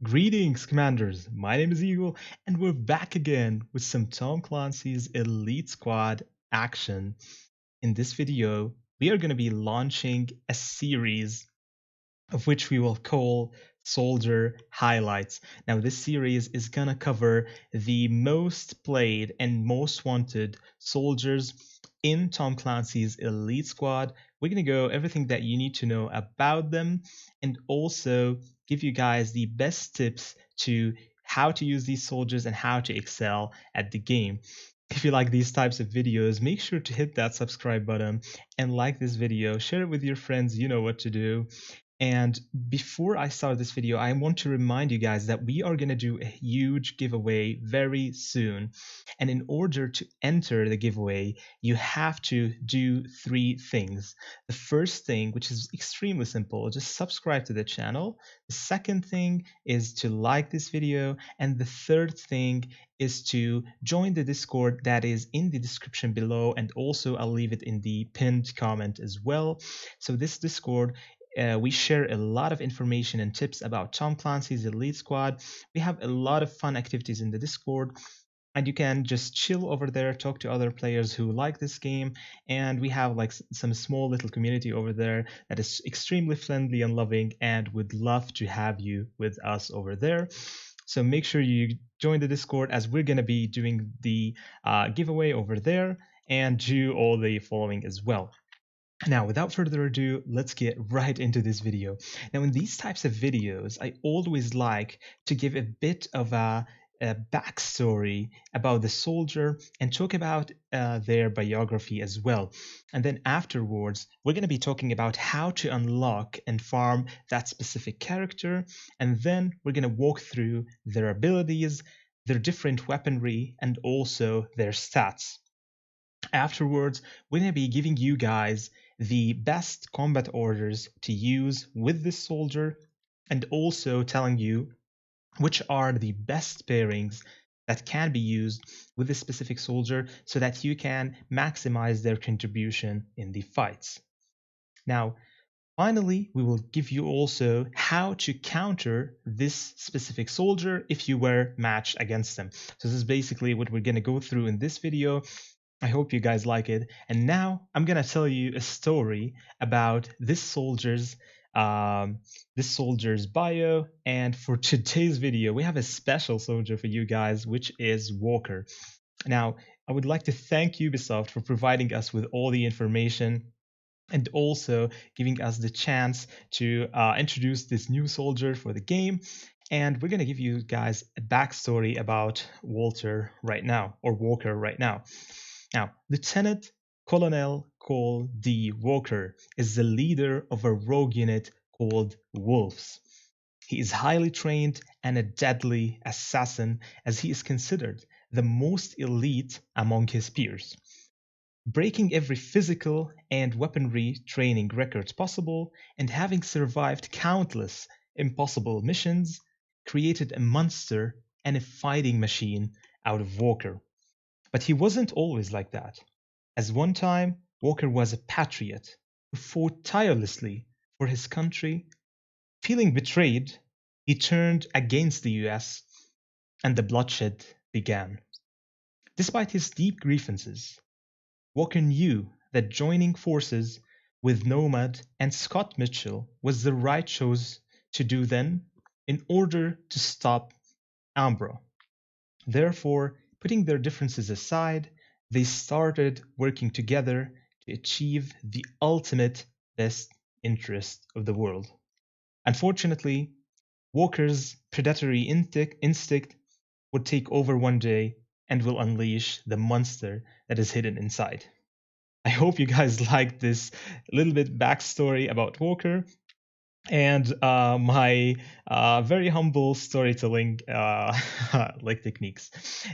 Greetings, Commanders! My name is Eagle, and we're back again with some Tom Clancy's Elite Squad action. In this video, we are going to be launching a series of which we will call Soldier Highlights. Now, this series is going to cover the most played and most wanted soldiers in Tom Clancy's Elite Squad. We're going to go everything that you need to know about them and also give you guys the best tips to how to use these soldiers and how to excel at the game. If you like these types of videos, make sure to hit that subscribe button and like this video, share it with your friends, you know what to do. And before I start this video, I want to remind you guys that we are going to do a huge giveaway very soon. And in order to enter the giveaway, you have to do three things. The first thing, which is extremely simple, just subscribe to the channel. The second thing is to like this video. And the third thing is to join the Discord that is in the description below. And also I'll leave it in the pinned comment as well. So this Discord, we share a lot of information and tips about Tom Clancy's Elite Squad. We have a lot of fun activities in the Discord, and you can just chill over there, talk to other players who like this game, and we have like some small little community over there that is extremely friendly and loving and would love to have you with us over there. So make sure you join the Discord as we're going to be doing the giveaway over there and do all the following as well. Now, without further ado, let's get right into this video. Now, in these types of videos, I always like to give a bit of a backstory about the soldier and talk about their biography as well. And then afterwards, we're going to be talking about how to unlock and farm that specific character. And then we're going to walk through their abilities, their different weaponry, and also their stats. Afterwards, we're going to be giving you guys the best combat orders to use with this soldier and also telling you which are the best pairings that can be used with this specific soldier so that you can maximize their contribution in the fights. Now, finally, we will give you also how to counter this specific soldier if you were matched against them. So this is basically what we're going to go through in this video. I hope you guys like it. And now I'm gonna tell you a story about this soldier's bio. And for today's video, we have a special soldier for you guys, which is Walker. Now, I would like to thank Ubisoft for providing us with all the information and also giving us the chance to introduce this new soldier for the game. And we're gonna give you guys a backstory about Walker right now. Now, Lieutenant Colonel Cole D. Walker is the leader of a rogue unit called Wolves. He is highly trained and a deadly assassin as he is considered the most elite among his peers. Breaking every physical and weaponry training record possible and having survived countless impossible missions, created a monster and a fighting machine out of Walker. But he wasn't always like that, as one time Walker was a patriot who fought tirelessly for his country. Feeling betrayed, he turned against the US and the bloodshed began. Despite his deep grievances, Walker knew that joining forces with Nomad and Scott Mitchell was the right choice to do then in order to stop Umbra. Therefore, putting their differences aside, they started working together to achieve the ultimate best interest of the world. Unfortunately, Walker's predatory instinct would take over one day and will unleash the monster that is hidden inside. I hope you guys liked this little bit backstory about Walker and my very humble storytelling like techniques.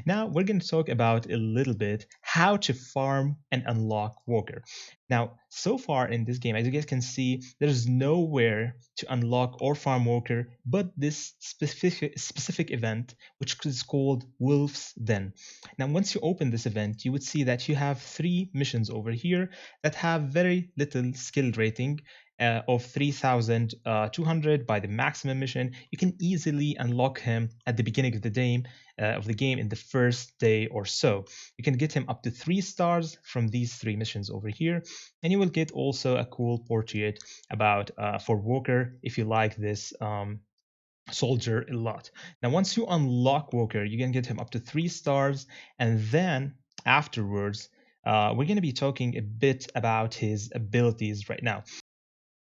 Now we're going to talk about a little bit how to farm and unlock Walker. Now, so far in this game, as you guys can see, there's nowhere to unlock or farm Walker but this specific event, which is called Wolf's Den. Now, once you open this event, you would see that you have 3 missions over here that have very little skill rating, of 3,200 by the maximum mission, you can easily unlock him at the beginning of the game in the first day or so. You can get him up to 3 stars from these 3 missions over here, and you will get also a cool portrait about for Walker if you like this soldier a lot. Now, once you unlock Walker, you can get him up to 3 stars, and then afterwards, we're going to be talking a bit about his abilities right now.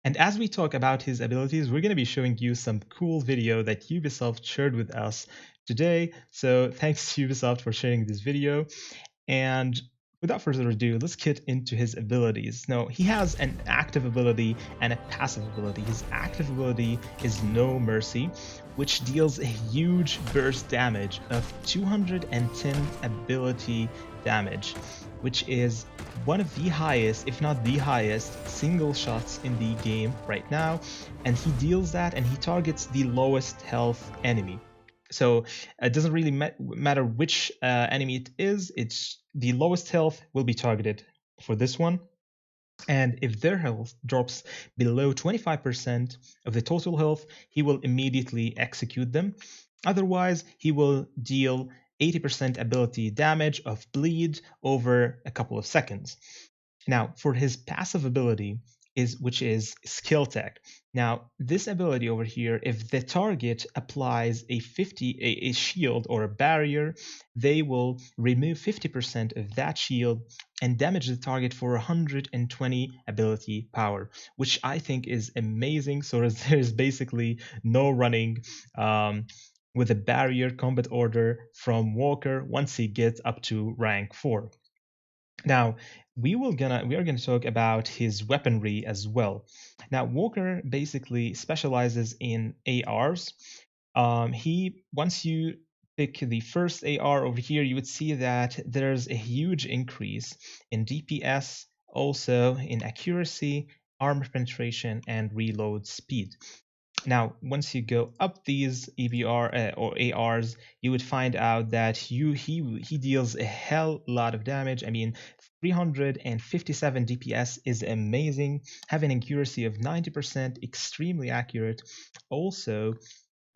And as we talk about his abilities, we're going to be showing you some cool video that Ubisoft shared with us today. So thanks to Ubisoft for sharing this video. And without further ado, let's get into his abilities. Now, he has an active ability and a passive ability. His active ability is No Mercy, which deals a huge burst damage of 210 ability damage, which is one of the highest, if not the highest, single shots in the game right now. And he deals that and he targets the lowest health enemy. So it doesn't really matter which enemy it is, it's the lowest health will be targeted for this one. And if their health drops below 25% of the total health, he will immediately execute them. Otherwise, he will deal 80% ability damage of bleed over a couple of seconds. Now, for his passive ability, which is skill tech. Now, this ability over here, if the target applies a shield or a barrier, they will remove 50% of that shield and damage the target for 120 ability power, which I think is amazing. So there's basically no running with a barrier combat order from Walker once he gets up to rank 4. Now, we are gonna talk about his weaponry as well. Now, Walker basically specializes in ARs. He once you pick the first AR over here, you would see that there's a huge increase in DPS, also in accuracy, armor penetration, and reload speed. Now, once you go up these EBR or ARs, you would find out that he deals a hell lot of damage. I mean, 357 DPS is amazing. Having accuracy of 90%, extremely accurate. Also,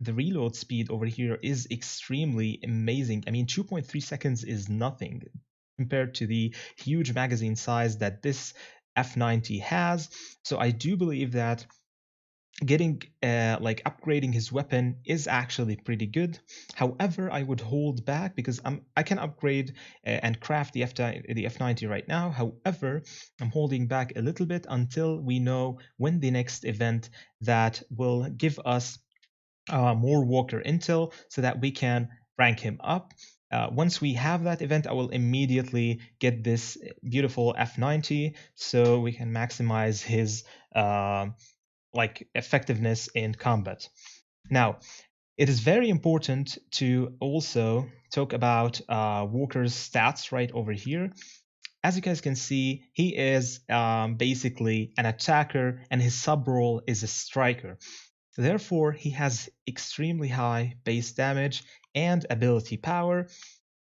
the reload speed over here is extremely amazing. I mean, 2.3 seconds is nothing compared to the huge magazine size that this F90 has. So I do believe that getting like upgrading his weapon is actually pretty good. However, I would hold back because I can upgrade and craft the F90 right now. However, I'm holding back a little bit until we know when the next event that will give us more Walker intel so that we can rank him up. Once we have that event, I will immediately get this beautiful F90 so we can maximize his like effectiveness in combat. Now, it is very important to also talk about Walker's stats right over here. As you guys can see, he is basically an attacker and his sub role is a striker. Therefore, he has extremely high base damage and ability power,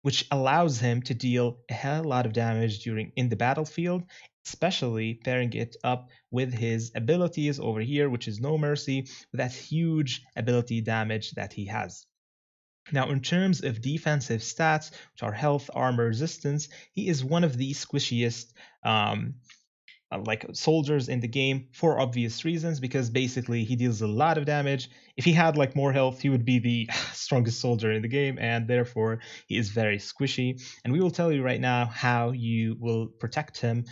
which allows him to deal a hell lot of damage in the battlefield, especially pairing it up with his abilities over here, which is No Mercy, with that huge ability damage that he has. Now, in terms of defensive stats, which are health, armor, resistance, he is one of the squishiest like soldiers in the game for obvious reasons, because basically he deals a lot of damage. If he had like more health, he would be the strongest soldier in the game, and therefore he is very squishy. And we will tell you right now how you will protect him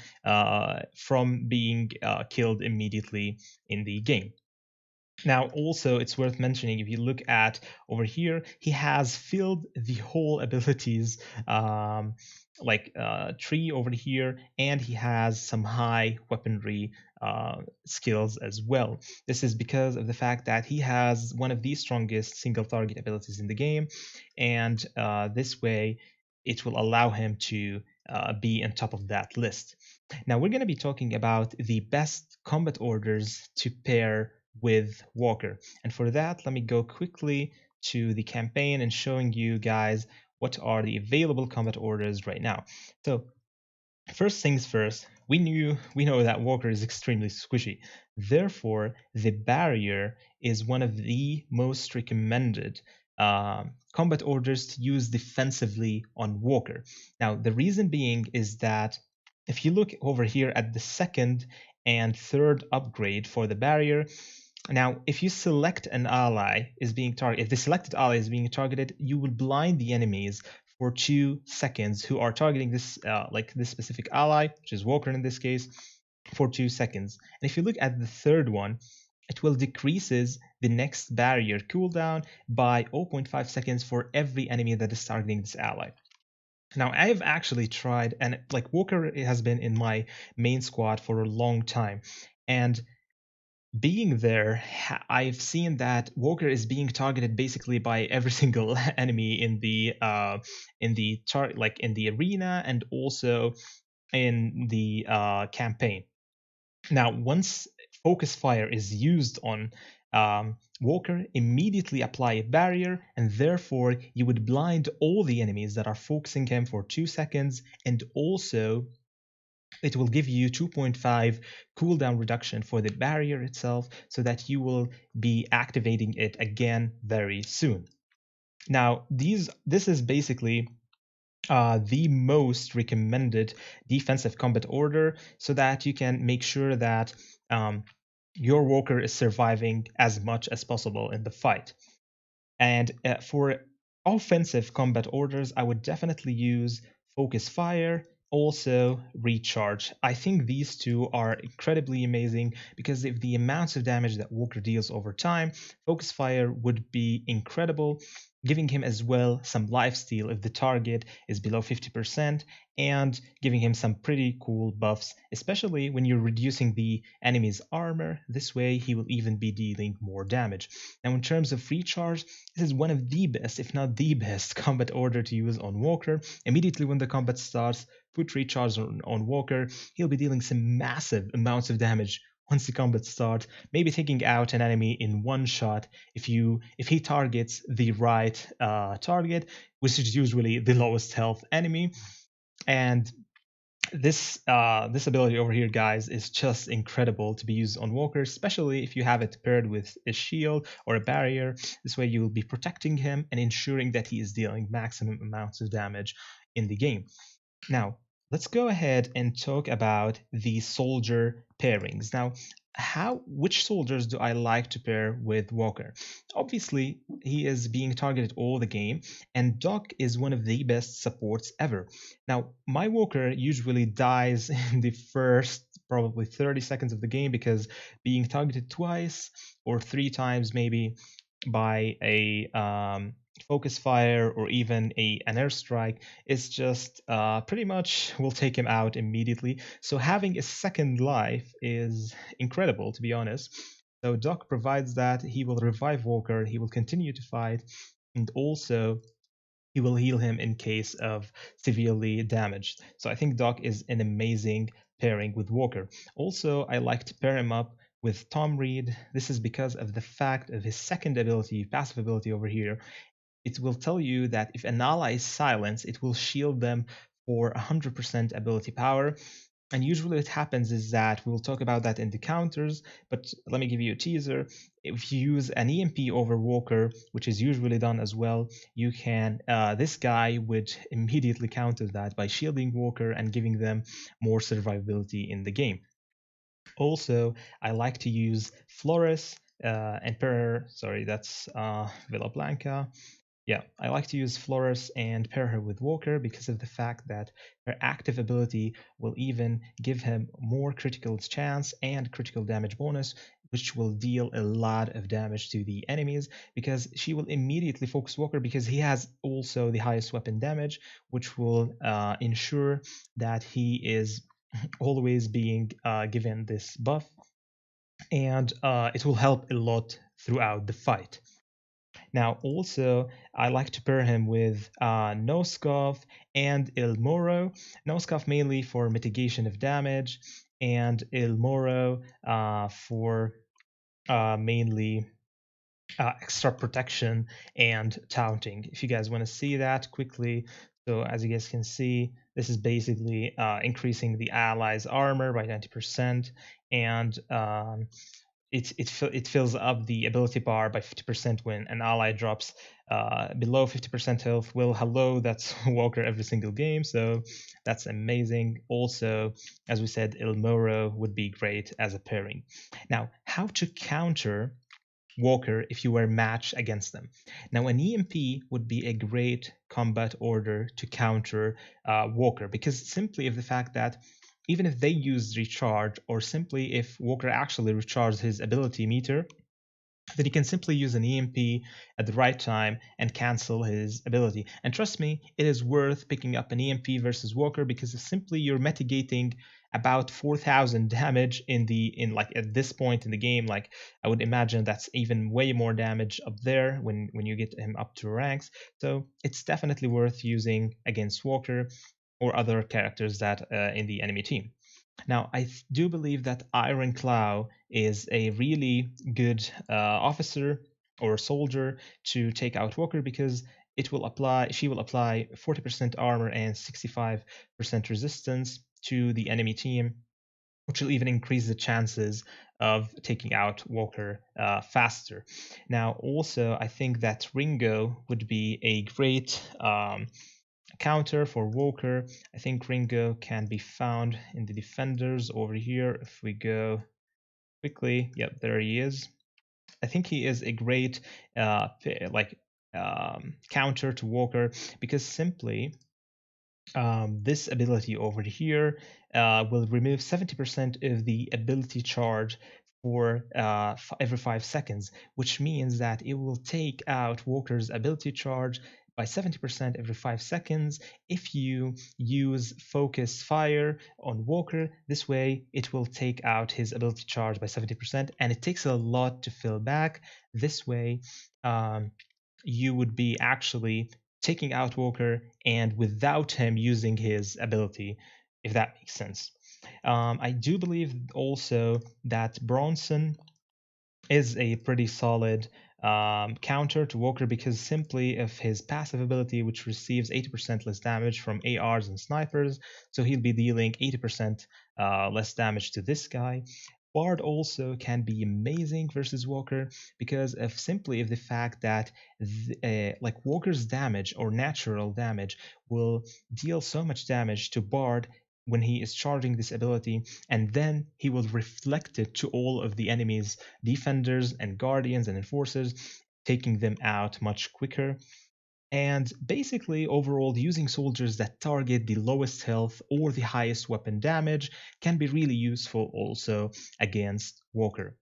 from being killed immediately in the game. Now, also, it's worth mentioning, if you look at over here, he has filled the whole abilities tree over here, and he has some high weaponry skills as well. This is because of the fact that he has one of the strongest single target abilities in the game, and this way it will allow him to be on top of that list. Now, we're going to be talking about the best combat orders to pair with Walker. And for that, let me go quickly to the campaign and showing you guys what are the available combat orders right now. So First things first, we know that Walker is extremely squishy. Therefore, the barrier is one of the most recommended combat orders to use defensively on Walker. Now, the reason being is that if you look over here at the second and third upgrade for the barrier, now if you select an ally is being targeted, if the selected ally is being targeted, you will blind the enemies for 2 seconds who are targeting this like this specific ally, which is Walker in this case, for 2 seconds. And if you look at the third one, it will decreases the next barrier cooldown by zero point 0.5 seconds for every enemy that is targeting this ally. Now I've actually tried, and like Walker has been in my main squad for a long time, and being there, I've seen that Walker is being targeted basically by every single enemy in the like in the arena and also in the campaign. Now, once focus fire is used on Walker, immediately apply a barrier, and therefore you would blind all the enemies that are focusing him for 2 seconds, and also it will give you 2.5 cooldown reduction for the barrier itself so that you will be activating it again very soon. Now, this is basically the most recommended defensive combat order so that you can make sure that your Walker is surviving as much as possible in the fight. And for offensive combat orders, I would definitely use Focus Fire, also Recharge. I think these two are incredibly amazing because of the amounts of damage that Walker deals over time. Focus Fire would be incredible, giving him as well some lifesteal if the target is below 50%, and giving him some pretty cool buffs, especially when you're reducing the enemy's armor. This way, he will even be dealing more damage. Now, in terms of Recharge, this is one of the best, if not the best, combat order to use on Walker. Immediately when the combat starts, put Recharge on Walker. He'll be dealing some massive amounts of damage once the combat starts, maybe taking out an enemy in one shot if he targets the right target, which is usually the lowest health enemy. And this ability over here, guys, is just incredible to be used on Walker, especially if you have it paired with a shield or a barrier. This way you will be protecting him and ensuring that he is dealing maximum amounts of damage in the game. Now, let's go ahead and talk about the soldier pairings. Now, which soldiers do I like to pair with Walker? Obviously, he is being targeted all the game, and Doc is one of the best supports ever. Now, my Walker usually dies in the first probably 30 seconds of the game because being targeted twice or 3 times maybe by a focus fire or even an airstrike is just pretty much will take him out immediately. So having a second life is incredible, to be honest. So Doc provides that. He will revive Walker, he will continue to fight, and also he will heal him in case of severely damaged. So I think Doc is an amazing pairing with Walker. Also, I like to pair him up with Tom Reed. This is because of the fact of his second ability, passive ability over here. It will tell you that if an ally is silenced, it will shield them for 100% ability power. And usually what happens is that we'll talk about that in the counters, but let me give you a teaser. If you use an EMP over Walker, which is usually done as well, you can, this guy would immediately counter that by shielding Walker and giving them more survivability in the game. Also, I like to use Flores and sorry, that's Villa Blanca. Yeah, I like to use Flores and pair her with Walker because of the fact that her active ability will even give him more critical chance and critical damage bonus, which will deal a lot of damage to the enemies because she will immediately focus Walker because he has also the highest weapon damage, which will ensure that he is always being given this buff, and it will help a lot throughout the fight. Now, also, I like to pair him with Noskov and Il Moro. Noskov mainly for mitigation of damage, and Il Moro for mainly extra protection and taunting. If you guys want to see that quickly, so as you guys can see, This is basically increasing the allies' armor by 90%, and it fills up the ability bar by 50% when an ally drops below 50% health. Well, hello, that's Walker every single game, so that's amazing. Also, as we said, Il Moro would be great as a pairing. Now, how to counter Walker if you were matched against them. Now, an EMP would be a great combat order to counter Walker, because simply of the fact that even if they use recharge, or simply if Walker actually recharges his ability meter, then he can simply use an EMP at the right time and cancel his ability. And trust me, it is worth picking up an EMP versus Walker, because simply you're mitigating about 4,000 damage in like at this point in the game. Like, I would imagine that's even way more damage up there when you get him up to ranks. So it's definitely worth using against Walker or other characters that in the enemy team. Now, I do believe that Iron Claw is a really good officer or soldier to take out Walker, because she will apply 40% armor and 65% resistance to the enemy team, which will even increase the chances of taking out Walker faster. Now, also, I think that Ringo would be a great counter for Walker. I think Ringo can be found in the defenders over here. If we go quickly, yep, there he is. I think he is a great counter to Walker, because simply this ability over here will remove 70% of the ability charge for every 5 seconds, which means that it will take out Walker's ability charge by 70% every 5 seconds. If you use focus fire on Walker, this way it will take out his ability charge by 70%, and it takes a lot to fill back. This way, you would be actually taking out Walker and without him using his ability, if that makes sense. I do believe also that Bronson is a pretty solid counter to Walker, because simply of his passive ability, which receives 80% less damage from ARs and snipers, so he'll be dealing 80% less damage to this guy. Bard also can be amazing versus Walker, because of simply of the fact that like Walker's damage or natural damage will deal so much damage to Bard when he is charging this ability, and then he will reflect it to all of the enemy's defenders and guardians and enforcers, taking them out much quicker. And basically, overall, using soldiers that target the lowest health or the highest weapon damage can be really useful also against Walker.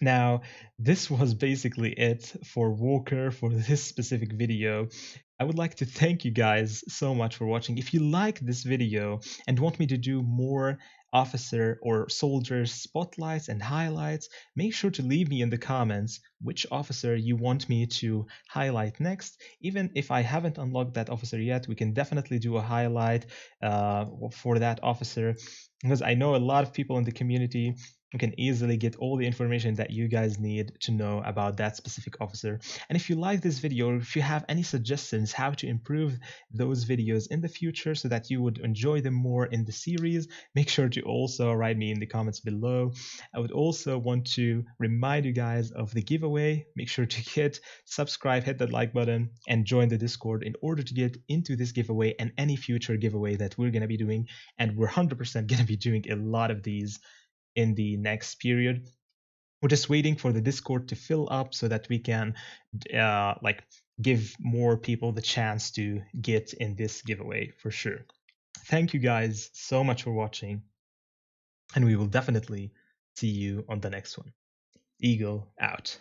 Now, this was basically it for Walker for this specific video. I would like to thank you guys so much for watching. If you like this video and want me to do more officer or soldier spotlights and highlights, make sure to leave me in the comments which officer you want me to highlight next. Even if I haven't unlocked that officer yet, we can definitely do a highlight for that officer, because I know a lot of people in the community you can easily get all the information that you guys need to know about that specific officer. And if you like this video, or if you have any suggestions how to improve those videos in the future so that you would enjoy them more in the series, make sure to also write me in the comments below. I would also want to remind you guys of the giveaway. Make sure to hit subscribe, hit that like button, and join the Discord in order to get into this giveaway and any future giveaway that we're going to be doing. And we're 100% going to be doing a lot of these in the next period. We're just waiting for the Discord to fill up so that we can give more people the chance to get in this giveaway for sure. Thank you guys so much for watching, and we will definitely see you on the next one. Eagle out.